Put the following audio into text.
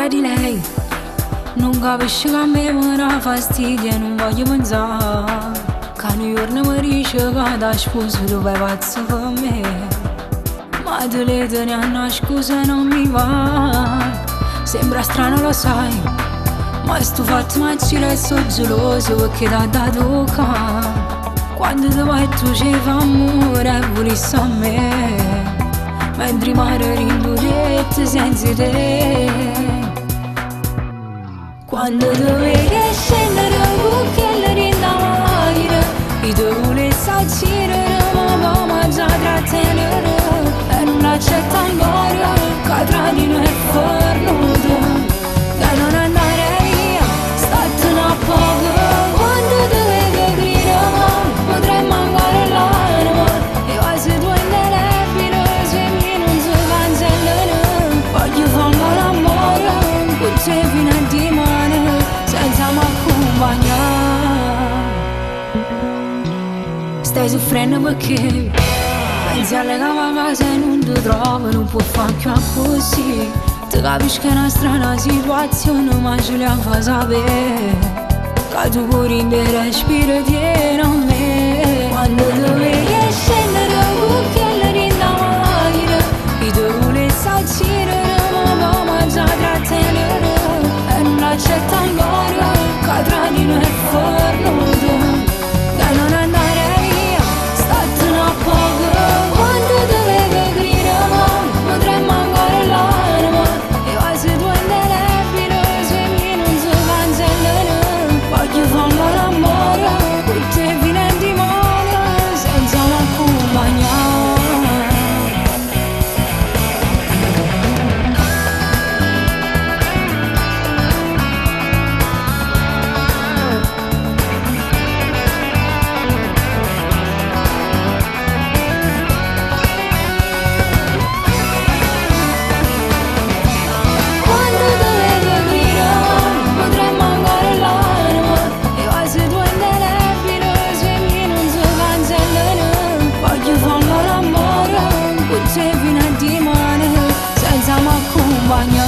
paura di lei, non capisce che a me mi dà fastidio e non voglio pensare che un giorno mi dice che da sposo tu vai pazzo per me. Ma te le teniamo a scusa e non mi va. Sembra strano lo sai, ma sto fatto mancire e sono geloso perché t'ha dato ca. Quando ti vai tu ci fa amore e volessi a me, mentre mare rinduretto senza te. Quando dovevi scendere con quella rinda macchina e tu volessi accendere ma mamma già trattenere e non accetta ancora che tra di noi è fornuto da non andare via, statene a poco. Quando dovevi gridare potrei mancare l'anima e quasi tu indelebile se mi non si cancellano. Voglio fare l'amore con te fino a dimane senza m'accompagnare. Stai soffrendo perché pensi alle cavate se non ti trovo, non può fare più così. Ti capisci che è una strana situazione ma ce la fa sapere che tu pure in te respiro tieni a me. Quando dovevi scendere con quella rinda macchina e tu volessi accendere ma mamma già trattenere e non accetta ancora che tra di noi è fornuto da non andare via, statene a poco. Quando dovevi gridare potrei mancare l'anima e quasi tu indelebile se mi non si cancellano. Voglio fare l'amore con te fino a dimane senza m'accompagnare. Quando dovevi gridare potrei mancare l'anima e quasi tu indelebile se mi non si cancellano. Voglio fare l'amore con te fino a dimane senza m'accompagnare.